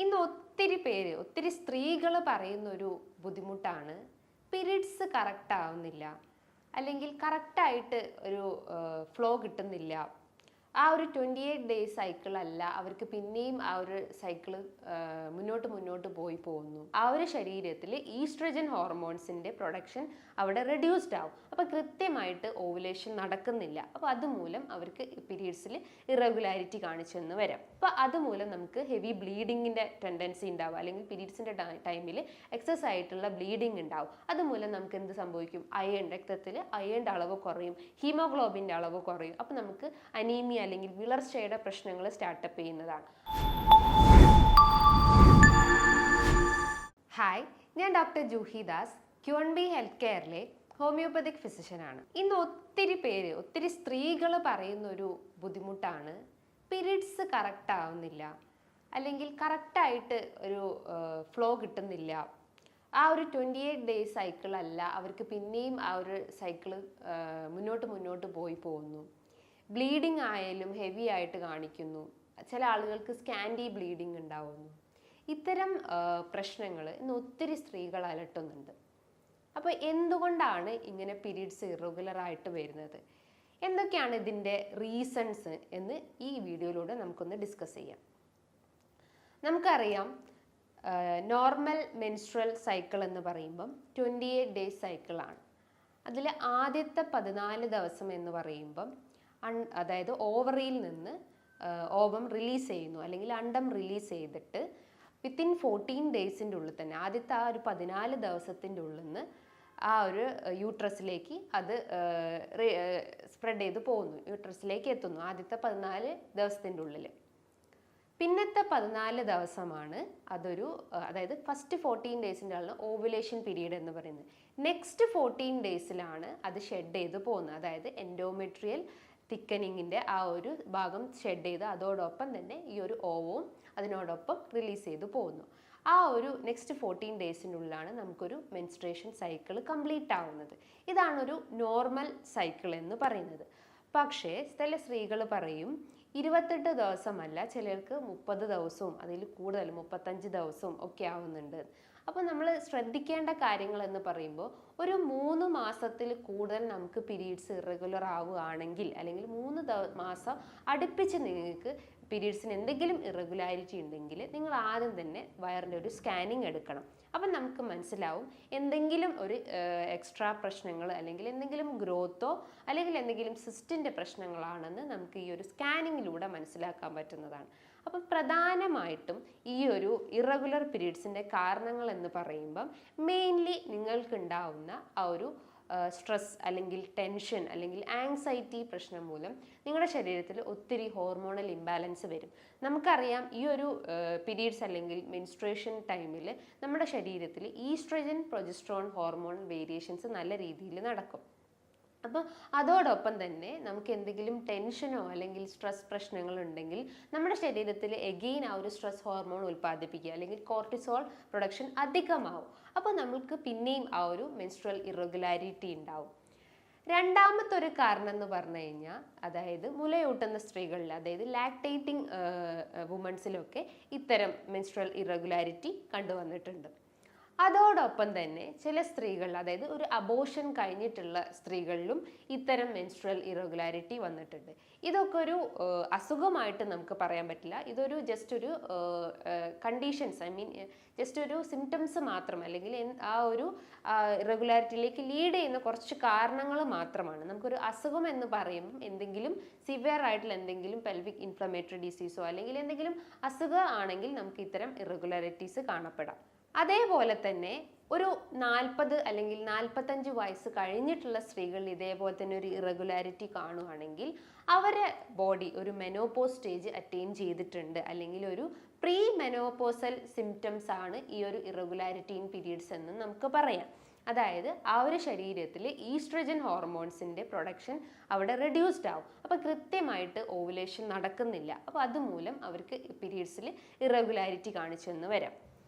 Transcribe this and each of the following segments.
ഇന്ന് ഒത്തിരി സ്ത്രീകൾ പറയുന്ന ഒരു ബുദ്ധിമുട്ടാണ് പീരീഡ്സ് കറക്റ്റ് ആവുന്നില്ല, അല്ലെങ്കിൽ കറക്റ്റായിട്ട് ഒരു ഫ്ലോ കിട്ടുന്നില്ല. ആ ഒരു 28 ഡേയ്സ് സൈക്കിൾ അല്ല, അവർക്ക് പിന്നെയും ആ ഒരു സൈക്കിള് മുന്നോട്ട് പോയി പോകുന്നു. ആ ഒരു ശരീരത്തിൽ ഈസ്ട്രജൻ ഹോർമോൺസിന്റെ പ്രൊഡക്ഷൻ അവിടെ റെഡ്യൂസ്ഡ് ആവും. അപ്പോൾ കൃത്യമായിട്ട് ഓവുലേഷൻ നടക്കുന്നില്ല. അപ്പോൾ അതുമൂലം അവർക്ക് പീരീഡ്സിൽ ഇറഗുലാരിറ്റി കാണിച്ചെന്ന് വരാം. അപ്പോൾ അതുമൂലം നമുക്ക് ഹെവി ബ്ലീഡിങ്ങിന്റെ ടെൻഡൻസി ഉണ്ടാവും, അല്ലെങ്കിൽ പീരീഡ്സിന്റെ ടൈമിൽ എക്സസ് ആയിട്ടുള്ള ബ്ലീഡിങ് ഉണ്ടാവും. അതുമൂലം നമുക്ക് എന്ത് സംഭവിക്കും? രക്തത്തിൽ അയണിന്റെ അളവ് കുറയും, ഹീമോഗ്ലോബിന്റെ അളവ് കുറയും. അപ്പോൾ നമുക്ക് അനീമിയ അല്ലെങ്കിൽ വിളർച്ചയുടെ പ്രശ്നങ്ങൾ സ്റ്റാർട്ടപ്പ് ചെയ്യുന്നതാണ്. ഹായ്, ഞാൻ ഡോക്ടർ ജൂഹി ദാസ്, ക്യൂൺബി ഹെൽത്ത് കെയറിലെ ഹോമിയോപ്പതിക് ഫിസിഷ്യനാണ്. ഇന്ന് ഒത്തിരി സ്ത്രീകൾ പറയുന്ന ഒരു ബുദ്ധിമുട്ടാണ് പീരീഡ്സ് കറക്റ്റ് ആവുന്നില്ല, അല്ലെങ്കിൽ കറക്റ്റായിട്ട് ഒരു ഫ്ലോ കിട്ടുന്നില്ല. ആ ഒരു 28 ഡേയ്സ് സൈക്കിൾ അല്ല, അവർക്ക് പിന്നെയും ആ ഒരു സൈക്കിള് മുന്നോട്ട് പോയി പോകുന്നു. ബ്ലീഡിങ് ആയാലും ഹെവി ആയിട്ട് കാണിക്കുന്നു. ചില ആളുകൾക്ക് സ്കാൻഡി ബ്ലീഡിങ് ഉണ്ടാവുന്നു. ഇത്തരം പ്രശ്നങ്ങൾ ഇന്ന് ഒത്തിരി സ്ത്രീകൾ അലട്ടുന്നുണ്ട്. അപ്പോൾ എന്തുകൊണ്ടാണ് ഇങ്ങനെ പീരീഡ്സ് ഇറഗുലർ ആയിട്ട് വരുന്നത്, എന്തൊക്കെയാണ് ഇതിൻ്റെ റീസൺസ് എന്ന് ഈ വീഡിയോയിലൂടെ നമുക്കൊന്ന് ഡിസ്കസ് ചെയ്യാം. നമുക്കറിയാം, നോർമൽ മെൻസ്ട്രൽ സൈക്കിൾ എന്ന് പറയുമ്പം 28 ഡേയ്സ് സൈക്കിളാണ്. അതിൽ ആദ്യത്തെ 14 ദിവസം എന്ന് പറയുമ്പം അതായത് ഓവറിയിൽ നിന്ന് ഓവം റിലീസ് ചെയ്യുന്നു, അല്ലെങ്കിൽ അണ്ടം റിലീസ് ചെയ്തിട്ട് വിത്തിൻ 14 ഡേയ്സിൻ്റെ ഉള്ളിൽ തന്നെ, ആദ്യത്തെ ആ ഒരു 14 ദിവസത്തിൻ്റെ ഉള്ളിൽ നിന്ന് ആ ഒരു യൂട്രസിലേക്ക് അത് സ്പ്രെഡ് ചെയ്ത് പോകുന്നു, യൂട്രസിലേക്ക് എത്തുന്നു ആദ്യത്തെ 14 ദിവസത്തിൻ്റെ ഉള്ളിൽ. പിന്നത്തെ 14 ദിവസമാണ് അതായത് ഫസ്റ്റ് 14 ഡേയ്സിൻ്റെ ഉള്ള ഓവുലേഷൻ പീരീഡ് എന്ന് പറയുന്നത്. നെക്സ്റ്റ് 14 ഡേയ്സിലാണ് അത് ഷെഡ് ചെയ്ത് പോകുന്നത്. അതായത് എൻഡോമെട്രിയൽ തിക്കനിങ്ങിൻ്റെ ആ ഒരു ഭാഗം ഷെഡ് ചെയ്ത് അതോടൊപ്പം തന്നെ ഈ ഒരു ഓവവും അതിനോടൊപ്പം റിലീസ് ചെയ്ത് പോകുന്നു. ആ ഒരു നെക്സ്റ്റ് 14 ഡേയ്സിനുള്ളിലാണ് നമുക്കൊരു മെൻസ്ട്രേഷൻ സൈക്കിൾ കംപ്ലീറ്റ് ആവുന്നത്. ഇതാണൊരു നോർമൽ സൈക്കിൾ എന്ന് പറയുന്നത്. പക്ഷേ ചില സ്ത്രീകൾ പറയും 28 ദിവസമല്ല, ചിലർക്ക് 30 ദിവസവും അതിൽ കൂടുതൽ 35 ദിവസവും ഒക്കെ ആവുന്നുണ്ട്. അപ്പോൾ നമ്മൾ ശ്രദ്ധിക്കേണ്ട കാര്യങ്ങൾ എന്ന് പറയുമ്പോൾ, ഒരു 3 മാസത്തിൽ കൂടുതൽ നമുക്ക് പീരീഡ്സ് ഇറഗുലർ ആവുകയാണെങ്കിൽ, അല്ലെങ്കിൽ 3 മാസം അടുപ്പിച്ച് നിങ്ങൾക്ക് പീരീഡ്സിന് എന്തെങ്കിലും ഇറഗുലാരിറ്റി ഉണ്ടെങ്കിൽ നിങ്ങൾ ആദ്യം തന്നെ വയറിൻ്റെ ഒരു സ്കാനിങ് എടുക്കണം. അപ്പം നമുക്ക് മനസ്സിലാവും എന്തെങ്കിലും ഒരു എക്സ്ട്രാ പ്രശ്നങ്ങൾ, അല്ലെങ്കിൽ എന്തെങ്കിലും ഗ്രോത്തോ അല്ലെങ്കിൽ എന്തെങ്കിലും സിസ്റ്റിൻ്റെ പ്രശ്നങ്ങളാണെന്ന് നമുക്ക് ഈ ഒരു സ്കാനിങ്ങിലൂടെ മനസ്സിലാക്കാൻ പറ്റുന്നതാണ്. അപ്പം പ്രധാനമായിട്ടും ഈ ഒരു ഇറഗുലർ പീരീഡ്സിൻ്റെ കാരണങ്ങൾ എന്ന് പറയുമ്പം മെയിൻലി നിങ്ങൾക്കുണ്ടാവുന്ന ആ ഒരു സ്ട്രെസ് അല്ലെങ്കിൽ ടെൻഷൻ അല്ലെങ്കിൽ ആങ്സൈറ്റി പ്രശ്നം മൂലം നിങ്ങളുടെ ശരീരത്തിൽ ഒത്തിരി ഹോർമോണൽ ഇംബാലൻസ് വരും. നമുക്കറിയാം, ഈ ഒരു പീരീഡ്സ് അല്ലെങ്കിൽ മെൻസ്ട്രേഷൻ ടൈമിൽ നമ്മുടെ ശരീരത്തിൽ ഈസ്ട്രജൻ പ്രൊജസ്ട്രോൺ ഹോർമോൺ വേരിയേഷൻസ് നല്ല രീതിയിൽ നടക്കും. അപ്പോൾ അതോടൊപ്പം തന്നെ നമുക്ക് എന്തെങ്കിലും ടെൻഷനോ അല്ലെങ്കിൽ സ്ട്രെസ് പ്രശ്നങ്ങൾ ഉണ്ടെങ്കിൽ നമ്മുടെ ശരീരത്തിൽ എഗെയിൻ ആ ഒരു സ്ട്രെസ് ഹോർമോൺ ഉൽപ്പാദിപ്പിക്കുക, അല്ലെങ്കിൽ കോർട്ടിസോൾ പ്രൊഡക്ഷൻ അധികമാവും. അപ്പോൾ നമുക്ക് പിന്നെയും ആ ഒരു മെൻസ്ട്രൽ ഇറഗുലാരിറ്റി ഉണ്ടാവും. രണ്ടാമത്തെ ഒരു കാരണം എന്ന് പറഞ്ഞു കഴിഞ്ഞാൽ, അതായത് മുലയൂട്ടുന്ന സ്ത്രീകളിൽ, അതായത് ലാക്ടേറ്റിംഗ് വുമൺസിലൊക്കെ ഇത്തരം മെൻസ്ട്രൽ ഇറഗുലാരിറ്റി കണ്ടുവന്നിട്ടുണ്ട്. അതോടൊപ്പം തന്നെ ചില സ്ത്രീകൾ, അതായത് ഒരു അബോർഷൻ കഴിഞ്ഞിട്ടുള്ള സ്ത്രീകളിലും ഇത്തരം മെൻസ്ട്രൽ ഇറഗുലാരിറ്റി വന്നിട്ടുണ്ട്. ഇതൊക്കെ ഒരു അസുഖമായിട്ട് നമുക്ക് പറയാൻ പറ്റില്ല. ഇതൊരു ജസ്റ്റ് ഒരു കണ്ടീഷൻസ്, ജസ്റ്റ് ഒരു സിംറ്റംസ് മാത്രം, അല്ലെങ്കിൽ ആ ഒരു ഇറഗുലാരിറ്റിയിലേക്ക് ലീഡ് ചെയ്യുന്ന കുറച്ച് കാരണങ്ങൾ മാത്രമാണ്. നമുക്കൊരു അസുഖം എന്ന് പറയുമ്പോൾ എന്തെങ്കിലും സിവിയർ ആയിട്ടുള്ള എന്തെങ്കിലും പെൽവിക് ഇൻഫ്ലമേറ്ററി ഡിസീസോ അല്ലെങ്കിൽ എന്തെങ്കിലും അസുഖം ആണെങ്കിൽ നമുക്ക് ഇത്തരം ഇറഗുലാരിറ്റീസ് കാണപ്പെടാം. അതേപോലെ തന്നെ ഒരു 40 അല്ലെങ്കിൽ 45 വയസ്സ് കഴിഞ്ഞിട്ടുള്ള സ്ത്രീകളിൽ ഇതേപോലെ തന്നെ ഒരു ഇറഗുലാരിറ്റി കാണുകയാണെങ്കിൽ അവരെ ബോഡി ഒരു മെനോപോസ് സ്റ്റേജ് അറ്റൈൻ ചെയ്തിട്ടുണ്ട്, അല്ലെങ്കിൽ ഒരു പ്രീ മെനോപോസൽ സിംറ്റംസ് ആണ് ഈ ഒരു ഇറഗുലാരിറ്റി ഇൻ പീരീഡ്സ് എന്ന് നമുക്ക് പറയാം. അതായത് ആ ഒരു ശരീരത്തിൽ ഈസ്ട്രജൻ ഹോർമോൺസിൻ്റെ പ്രൊഡക്ഷൻ അവിടെ റെഡ്യൂസ്ഡ് ആവും. അപ്പോൾ കൃത്യമായിട്ട് ഓവുലേഷൻ നടക്കുന്നില്ല. അപ്പോൾ അതുമൂലം അവർക്ക് പീരീഡ്സിൽ ഇറഗുലാരിറ്റി കാണിച്ചെന്ന് വരാം.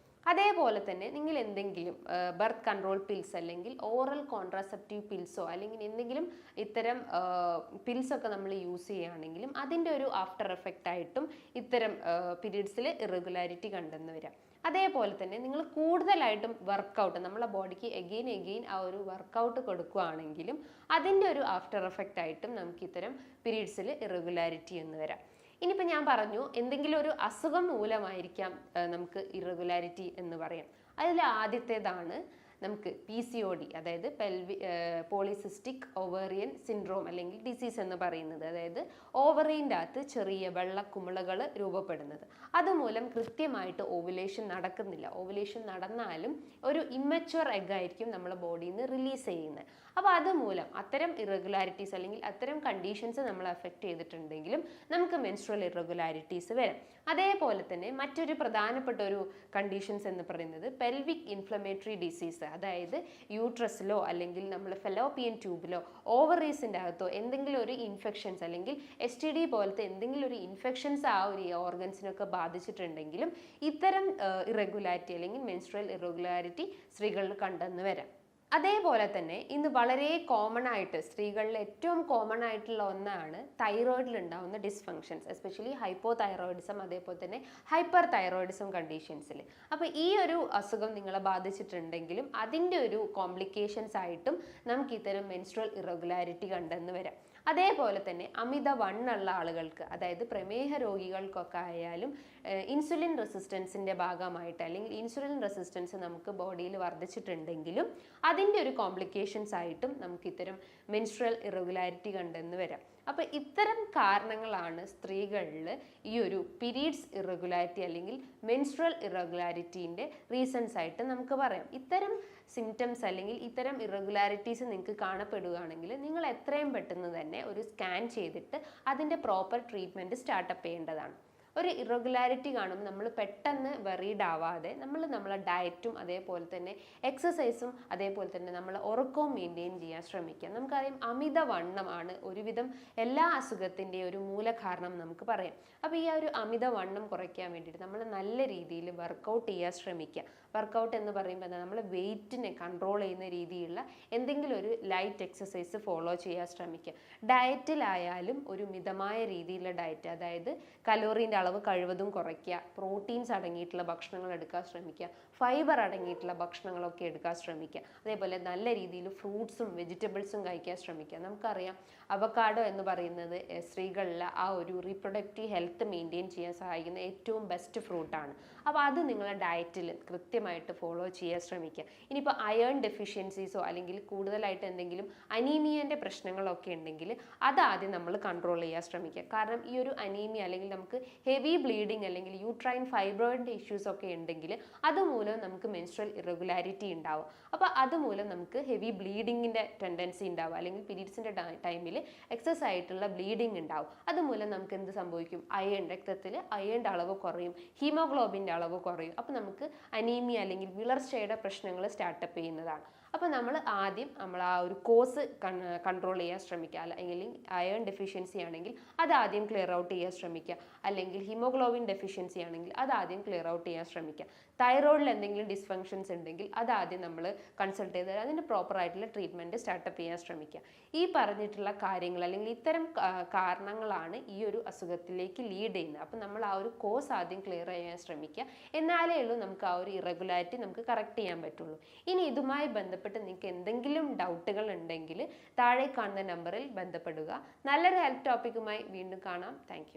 അതേപോലെ തന്നെ നിങ്ങൾ എന്തെങ്കിലും ബർത്ത് കൺട്രോൾ പിൽസ് അല്ലെങ്കിൽ ഓറൽ കോൺട്രാസെപ്റ്റീവ് പിൽസോ അല്ലെങ്കിൽ എന്തെങ്കിലും ഇത്തരം പിൽസൊക്കെ നമ്മൾ യൂസ് ചെയ്യുകയാണെങ്കിലും അതിൻ്റെ ഒരു ആഫ്റ്റർ എഫക്റ്റ് ആയിട്ടും ഇത്തരം പീരീഡ്സിൽ ഇറഗുലാരിറ്റി കണ്ടെന്ന് വരാം. അതേപോലെ തന്നെ നിങ്ങൾ കൂടുതലായിട്ടും വർക്കൗട്ട് നമ്മളെ ബോഡിക്ക് എഗെയിൻ ആ ഒരു വർക്കൗട്ട് കൊടുക്കുകയാണെങ്കിലും അതിൻ്റെ ഒരു ആഫ്റ്റർ എഫക്റ്റ് ആയിട്ടും നമുക്ക് ഇത്തരം പീരീഡ്സിൽ ഇറഗുലാരിറ്റി എന്ന് വരാം. ഇനിയിപ്പോൾ ഞാൻ പറഞ്ഞു എന്തെങ്കിലും ഒരു അസുഖം മൂലമായിരിക്കാം നമുക്ക് ഇറഗുലാരിറ്റി എന്ന് പറയാം. അതിൽ ആദ്യത്തേതാണ് നമുക്ക് PCOD, അതായത് പോളിസിസ്റ്റിക് ഓവേറിയൻ സിൻഡ്രോം അല്ലെങ്കിൽ ഡിസീസ് എന്ന് പറയുന്നത്. അതായത് ഓവറീൻ്റെ അകത്ത് ചെറിയ വെള്ളക്കുമിളകൾ രൂപപ്പെടുന്നത്. അതുമൂലം കൃത്യമായിട്ട് ഓവുലേഷൻ നടക്കുന്നില്ല. ഓവുലേഷൻ നടന്നാലും ഒരു ഇമ്മച്വർ എഗ് ആയിരിക്കും നമ്മളെ ബോഡിയിൽ നിന്ന് റിലീസ് ചെയ്യുന്നത്. അപ്പോൾ അതുമൂലം അത്തരം ഇറഗുലാരിറ്റീസ് അല്ലെങ്കിൽ അത്തരം കണ്ടീഷൻസ് നമ്മൾ അഫക്റ്റ് ചെയ്തിട്ടുണ്ടെങ്കിലും നമുക്ക് മെൻസ്ട്രൽ ഇറഗുലാരിറ്റീസ് വരാം. അതേപോലെ തന്നെ മറ്റൊരു പ്രധാനപ്പെട്ട ഒരു കണ്ടീഷൻസ് എന്ന് പറയുന്നത് പെൽവിക് ഇൻഫ്ലമേറ്ററി ഡിസീസ്. അതായത് യൂട്രസിലോ അല്ലെങ്കിൽ നമ്മൾ ഫെലോപ്പിയൻ ട്യൂബിലോ ഓവറീസിൻ്റെ അകത്തോ എന്തെങ്കിലും ഒരു ഇൻഫെക്ഷൻസ് അല്ലെങ്കിൽ STD പോലത്തെ എന്തെങ്കിലും ഒരു ഇൻഫെക്ഷൻസ് ആ ഒരു ഓർഗൻസിനൊക്കെ ബാധിച്ചിട്ടുണ്ടെങ്കിലും ഇത്തരം ഇറഗുലാരിറ്റി അല്ലെങ്കിൽ മെൻസ്ട്രൽ ഇറഗുലാരിറ്റി സ്ത്രീകളിൽ കണ്ടെന്ന് വരാം. അതേപോലെ തന്നെ ഇന്ന് വളരെ കോമൺ ആയിട്ട് സ്ത്രീകളിൽ ഏറ്റവും കോമൺ ആയിട്ടുള്ള ഒന്നാണ് തൈറോയിഡിൽ ഉണ്ടാകുന്ന ഡിസ്ഫങ്ഷൻസ്, എസ്പെഷ്യലി ഹൈപ്പോ തൈറോയിഡിസം അതേപോലെ തന്നെ ഹൈപ്പർ തൈറോയിഡിസം കണ്ടീഷൻസിൽ. അപ്പോൾ ഈ ഒരു അസുഖം നിങ്ങളെ ബാധിച്ചിട്ടുണ്ടെങ്കിലും അതിൻ്റെ ഒരു കോംപ്ലിക്കേഷൻസ് ആയിട്ടും നമുക്ക് ഇത്തരം മെൻസ്ട്രൽ ഇറഗുലാരിറ്റി കണ്ടെന്ന് വരാം. അതേപോലെ തന്നെ അമിത വണ്ണുള്ള ആളുകൾക്ക്, അതായത് പ്രമേഹ രോഗികൾക്കൊക്കെ ആയാലും ഇൻസുലിൻ റെസിസ്റ്റൻസിൻ്റെ ഭാഗമായിട്ട് അല്ലെങ്കിൽ ഇൻസുലിൻ റെസിസ്റ്റൻസ് നമുക്ക് ബോഡിയിൽ വർദ്ധിച്ചിട്ടുണ്ടെങ്കിലും അതിൻ്റെ ഒരു കോംപ്ലിക്കേഷൻസ് ആയിട്ടും നമുക്ക് ഇത്തരം മെൻസ്ട്രൽ ഇറഗുലാരിറ്റി കണ്ടെന്ന് വരാം. അപ്പോൾ ഇത്തരം കാരണങ്ങളാണ് സ്ത്രീകളിൽ ഈ ഒരു പീരീഡ്സ് ഇറഗുലാരിറ്റി അല്ലെങ്കിൽ മെൻസ്ട്രൽ ഇറഗുലാരിറ്റീൻ്റെ റീസൺസ് ആയിട്ട് നമുക്ക് പറയാം. ഇത്തരം സിംറ്റംസ് അല്ലെങ്കിൽ ഇത്തരം ഇറഗുലാരിറ്റീസ് നിങ്ങൾക്ക് കാണപ്പെടുകയാണെങ്കിൽ നിങ്ങൾ എത്രയും പെട്ടെന്ന് തന്നെ ഒരു സ്കാൻ ചെയ്തിട്ട് അതിൻ്റെ പ്രോപ്പർ ട്രീറ്റ്മെൻറ്റ് സ്റ്റാർട്ടപ്പ് ചെയ്യേണ്ടതാണ്. ഒരു ഇറഗുലാരിറ്റി കാണുമ്പോൾ നമ്മൾ പെട്ടെന്ന് വെറീഡ് ആവാതെ നമ്മളെ ഡയറ്റും അതേപോലെ തന്നെ എക്സസൈസും അതേപോലെ തന്നെ നമ്മൾ ഉറക്കവും മെയിൻറ്റെയിൻ ചെയ്യാൻ ശ്രമിക്കുക. നമുക്കറിയാം അമിതവണ്ണമാണ് ഒരുവിധം എല്ലാ അസുഖത്തിൻ്റെയും ഒരു മൂലകാരണം നമുക്ക് പറയാം. അപ്പോൾ ഈ ഒരു അമിതവണ്ണം കുറയ്ക്കാൻ വേണ്ടിയിട്ട് നമ്മൾ നല്ല രീതിയിൽ വർക്കൗട്ട് ചെയ്യാൻ ശ്രമിക്കുക. വർക്കൗട്ട് എന്ന് പറയുമ്പോൾ എന്താ, നമ്മൾ വെയിറ്റിനെ കൺട്രോൾ ചെയ്യുന്ന രീതിയിലുള്ള എന്തെങ്കിലും ഒരു ലൈറ്റ് എക്സസൈസ് ഫോളോ ചെയ്യാൻ ശ്രമിക്കുക. ഡയറ്റിലായാലും ഒരു മിതമായ രീതിയിലുള്ള ഡയറ്റ്, അതായത് കലോറീൻ്റെ അളവ് കഴിവതും കുറയ്ക്കുക, പ്രോട്ടീൻസ് അടങ്ങിയിട്ടുള്ള ഭക്ഷണങ്ങൾ എടുക്കാൻ ശ്രമിക്കുക, ഫൈബർ അടങ്ങിയിട്ടുള്ള ഭക്ഷണങ്ങളൊക്കെ എടുക്കാൻ ശ്രമിക്കുക. അതേപോലെ നല്ല രീതിയിൽ ഫ്രൂട്ട്സും വെജിറ്റബിൾസും കഴിക്കാൻ ശ്രമിക്കുക. നമുക്കറിയാം അവക്കാഡോ എന്ന് പറയുന്നത് സ്ത്രീകളിൽ ആ ഒരു റീപ്രൊഡക്റ്റീവ് ഹെൽത്ത് മെയിൻറ്റെയിൻ ചെയ്യാൻ സഹായിക്കുന്ന ഏറ്റവും ബെസ്റ്റ് ഫ്രൂട്ടാണ്. അപ്പോൾ അത് നിങ്ങളുടെ ഡയറ്റിൽ കൃത്യമായിട്ട് ഫോളോ ചെയ്യാൻ ശ്രമിക്കുക. ഇനിയിപ്പോൾ അയേൺ ഡെഫിഷ്യൻസീസോ അല്ലെങ്കിൽ കൂടുതലായിട്ട് എന്തെങ്കിലും അനീമിയൻ്റെ പ്രശ്നങ്ങളൊക്കെ ഉണ്ടെങ്കിൽ അതാദ്യം നമ്മൾ കൺട്രോൾ ചെയ്യാൻ ശ്രമിക്കുക. കാരണം ഈ ഒരു അനീമിയ അല്ലെങ്കിൽ നമുക്ക് ഹെവി ബ്ലീഡിങ് അല്ലെങ്കിൽ യൂട്രൈൻ ഫൈബ്രോയിഡിൻ്റെ ഇഷ്യൂസ് ഒക്കെ ഉണ്ടെങ്കിൽ അതുമൂലം നമുക്ക് മെൻസ്ട്രൽ ഇറഗുലാരിറ്റി ഉണ്ടാവും. അപ്പോൾ അതുമൂലം നമുക്ക് ഹെവി ബ്ലീഡിങ്ങിൻ്റെ ടെൻഡൻസി ഉണ്ടാവും അല്ലെങ്കിൽ പീരീഡ്സിൻ്റെ ടൈമിൽ എക്സസ് ആയിട്ടുള്ള ബ്ലീഡിങ് ഉണ്ടാവും. അതുമൂലം നമുക്ക് എന്ത് സംഭവിക്കും, രക്തത്തിൽ അയേണിൻ്റെ അളവ് കുറയും, ഹീമോഗ്ലോബിൻ്റെ അളവ് കുറയും. അപ്പോൾ നമുക്ക് അനീമിയ അല്ലെങ്കിൽ വിളർച്ചയുടെ പ്രശ്നങ്ങൾ സ്റ്റാർട്ടപ്പ് ചെയ്യുന്നതാണ്. അപ്പോൾ നമ്മൾ ആദ്യം ആ ഒരു കോസ് കൺട്രോൾ ചെയ്യാൻ ശ്രമിക്കുക. അല്ലെങ്കിൽ അയേൺ ഡെഫിഷ്യൻസി ആണെങ്കിൽ അത് ആദ്യം ക്ലിയർ ഔട്ട് ചെയ്യാൻ ശ്രമിക്കുക. അല്ലെങ്കിൽ ഹീമോഗ്ലോബിൻ ഡെഫിഷ്യൻസി ആണെങ്കിൽ അത് ആദ്യം ക്ലിയർ ഔട്ട് ചെയ്യാൻ ശ്രമിക്കുക. തൈറോയിഡിൽ എന്തെങ്കിലും ഡിസ്ഫങ്ഷൻസ് ഉണ്ടെങ്കിൽ അതാദ്യം നമ്മൾ കൺസൾട്ട് ചെയ്ത് അതിൻ്റെ പ്രോപ്പർ ആയിട്ടുള്ള ട്രീറ്റ്മെൻറ്റ് സ്റ്റാർട്ടപ്പ് ചെയ്യാൻ ശ്രമിക്കുക. ഈ പറഞ്ഞിട്ടുള്ള കാര്യങ്ങൾ അല്ലെങ്കിൽ ഇത്തരം കാരണങ്ങളാണ് ഈ ഒരു അസുഖത്തിലേക്ക് ലീഡ് ചെയ്യുന്നത്. അപ്പോൾ നമ്മൾ ആ ഒരു കോസ് ആദ്യം ക്ലിയർ ചെയ്യാൻ ശ്രമിക്കുക. എന്നാലേ ഉള്ളൂ നമുക്ക് ആ ഒരു ഇറഗുലാരിറ്റി നമുക്ക് കറക്റ്റ് ചെയ്യാൻ പറ്റുള്ളൂ. ഇനി ഇതുമായി ബന്ധപ്പെട്ട് നിങ്ങൾക്ക് എന്തെങ്കിലും ഡൗട്ടുകൾ ഉണ്ടെങ്കിൽ താഴെ കാണുന്ന നമ്പറിൽ ബന്ധപ്പെടുക. നല്ലൊരു ഹെൽത്ത് ടോപ്പിക്കുമായി വീണ്ടും കാണാം. താങ്ക്